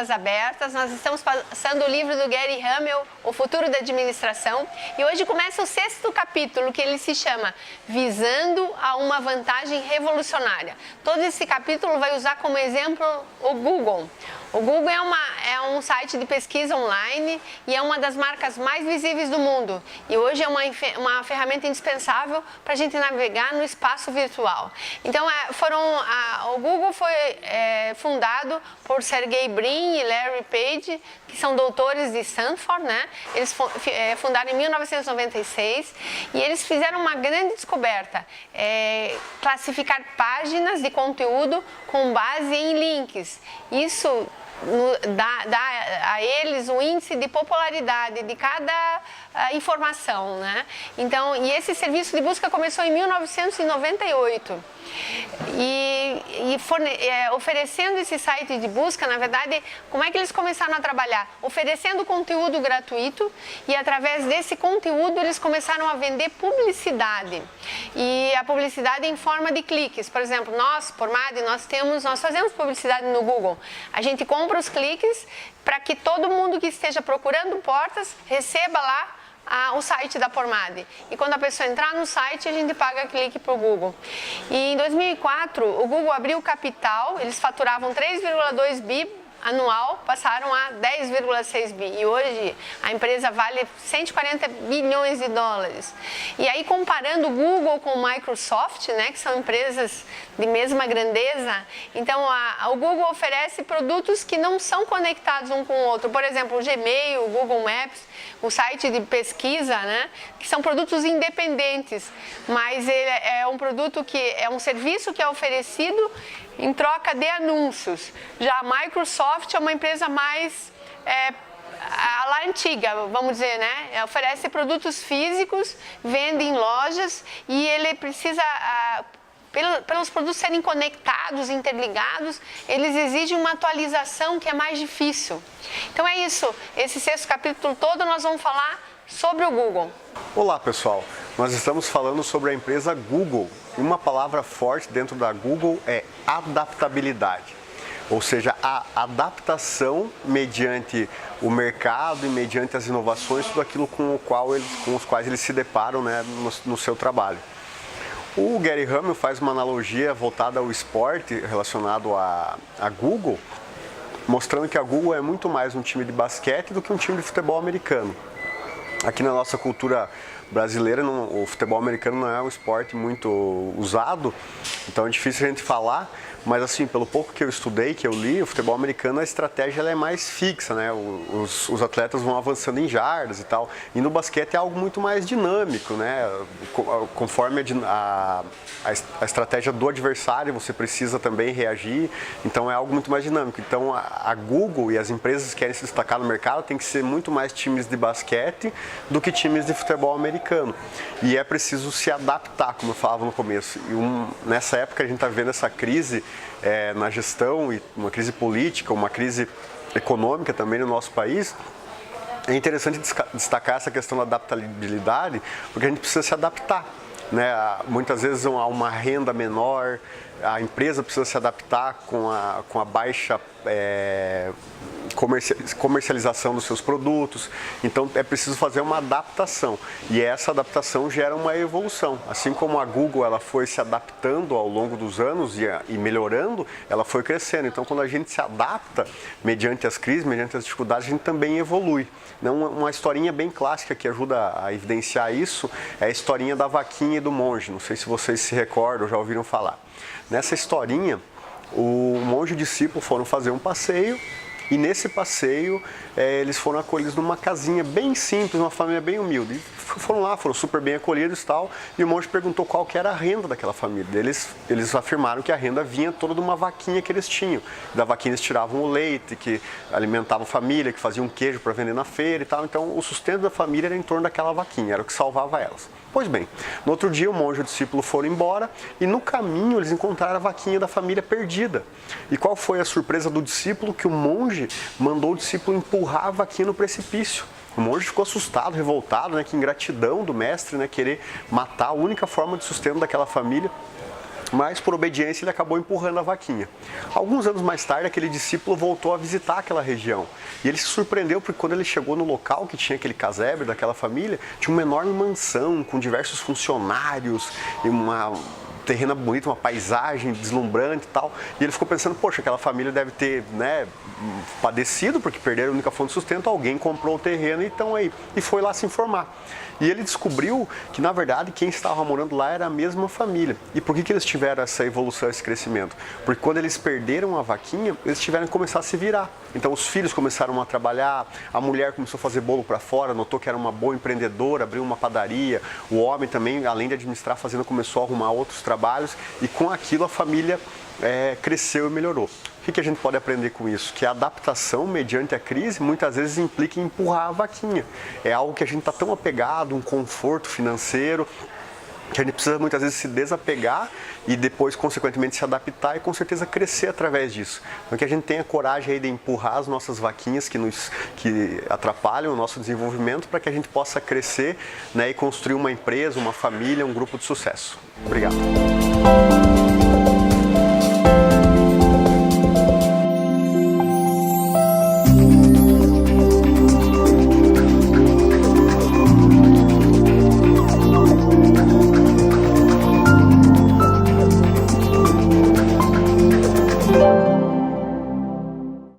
Portas Abertas. Nós estamos passando o livro do Gary Hamel, O Futuro da Administração, e hoje começa o 6º capítulo, que ele se chama Visando a uma Vantagem Revolucionária. Todo esse capítulo vai usar como exemplo o Google. O Google é um site de pesquisa online e é uma das marcas mais visíveis do mundo. E hoje é uma ferramenta indispensável para a gente navegar no espaço virtual. Então, o Google foi fundado por Sergey Brin e Larry Page, que são doutores de Stanford, né? Eles fundaram em 1996 e eles fizeram uma grande descoberta, classificar páginas de conteúdo com base em links. Isso dá a eles o índice de popularidade de cada informação, né? Então, e esse serviço de busca começou em 1998 oferecendo esse site de busca, na verdade, como é que eles começaram a trabalhar? Oferecendo conteúdo gratuito e através desse conteúdo eles começaram a vender publicidade e a publicidade em forma de cliques. Por exemplo, nós, Pormade, nós fazemos publicidade no Google. A gente compra os cliques para que todo mundo que esteja procurando portas receba lá o site da Pormade. E quando a pessoa entrar no site, a gente paga clique para o Google. E em 2004, o Google abriu capital, eles faturavam 3,2 bi anual, passaram a 10,6 bi. E hoje a empresa vale 140 bilhões de dólares. E aí, comparando o Google com o Microsoft, né, que são empresas de mesma grandeza, então o Google oferece produtos que não são conectados um com o outro. Por exemplo, o Gmail, o Google Maps, o site de pesquisa, né, que são produtos independentes, mas ele é um produto que é um serviço que é oferecido em troca de anúncios. Já a Microsoft é uma empresa mais lá antiga, vamos dizer, né? Oferece produtos físicos, vende em lojas e ele precisa, pelos produtos serem conectados, interligados, eles exigem uma atualização que é mais difícil. Então é isso, esse 6º capítulo todo nós vamos falar sobre o Google. Olá pessoal, nós estamos falando sobre a empresa Google. E uma palavra forte dentro da Google é adaptabilidade. Ou seja, a adaptação mediante o mercado e mediante as inovações, tudo aquilo com os quais eles se deparam, né, no seu trabalho. O Gary Hamel faz uma analogia voltada ao esporte relacionado a Google, mostrando que a Google é muito mais um time de basquete do que um time de futebol americano. Aqui na nossa cultura brasileira, o futebol americano não é um esporte muito usado, então é difícil a gente falar, mas assim, pelo pouco que eu estudei, que eu li, o futebol americano, a estratégia ela é mais fixa, né? Os atletas vão avançando em jardas e tal, e no basquete é algo muito mais dinâmico, né? Conforme a estratégia do adversário, você precisa também reagir, então é algo muito mais dinâmico. Então a Google e as empresas que querem se destacar no mercado tem que ser muito mais times de basquete do que times de futebol americano. E é preciso se adaptar, como eu falava no começo. E nessa época a gente está vendo essa crise na gestão, e uma crise política, uma crise econômica também no nosso país. É interessante destacar essa questão da adaptabilidade, porque a gente precisa se adaptar, né? Muitas vezes há uma renda menor, a empresa precisa se adaptar com a baixa comercialização dos seus produtos, então é preciso fazer uma adaptação e essa adaptação gera uma evolução. Assim como a Google ela foi se adaptando ao longo dos anos e melhorando, ela foi crescendo. Então quando a gente se adapta mediante as crises, mediante as dificuldades, a gente também evolui. Uma historinha bem clássica que ajuda a evidenciar isso é a historinha da vaquinha e do monge. Não sei se vocês se recordam ou já ouviram falar. Nessa historinha, o monge e o discípulo foram fazer um passeio e nesse passeio eles foram acolhidos numa casinha bem simples, uma família bem humilde. E foram lá, foram super bem acolhidos e tal, e o monge perguntou qual que era a renda daquela família. Eles afirmaram que a renda vinha toda de uma vaquinha que eles tinham. Da vaquinha eles tiravam o leite, que alimentavam a família, que faziam queijo para vender na feira e tal. Então o sustento da família era em torno daquela vaquinha, era o que salvava elas. Pois bem, no outro dia o monge e o discípulo foram embora e no caminho eles encontraram a vaquinha da família perdida. E qual foi a surpresa do discípulo? Que o monge mandou o discípulo empurrar a vaquinha no precipício. O monge ficou assustado, revoltado, né? Que ingratidão do mestre, né? Querer matar a única forma de sustento daquela família. mas por obediência ele acabou empurrando a vaquinha. Alguns anos mais tarde, aquele discípulo voltou a visitar aquela região e ele se surpreendeu porque quando ele chegou no local que tinha aquele casebre daquela família, tinha uma enorme mansão com diversos funcionários e uma terreno bonito, uma paisagem deslumbrante e tal. E ele ficou pensando, poxa, aquela família deve ter, né, padecido porque perderam a única fonte de sustento, alguém comprou o terreno e estão aí. E foi lá se informar. E ele descobriu que, na verdade, quem estava morando lá era a mesma família. E por que eles tiveram essa evolução, esse crescimento? Porque quando eles perderam a vaquinha, eles tiveram que começar a se virar. Então os filhos começaram a trabalhar, a mulher começou a fazer bolo para fora, notou que era uma boa empreendedora, abriu uma padaria. O homem também, além de administrar a fazenda, começou a arrumar outros trabalhos. E com aquilo a família cresceu e melhorou. O que a gente pode aprender com isso? Que a adaptação mediante a crise muitas vezes implica em empurrar a vaquinha. É algo que a gente está tão apegado, um conforto financeiro, que a gente precisa muitas vezes se desapegar e depois, consequentemente, se adaptar e com certeza crescer através disso. Então que a gente tenha coragem aí de empurrar as nossas vaquinhas que atrapalham o nosso desenvolvimento para que a gente possa crescer, né, e construir uma empresa, uma família, um grupo de sucesso. Obrigado.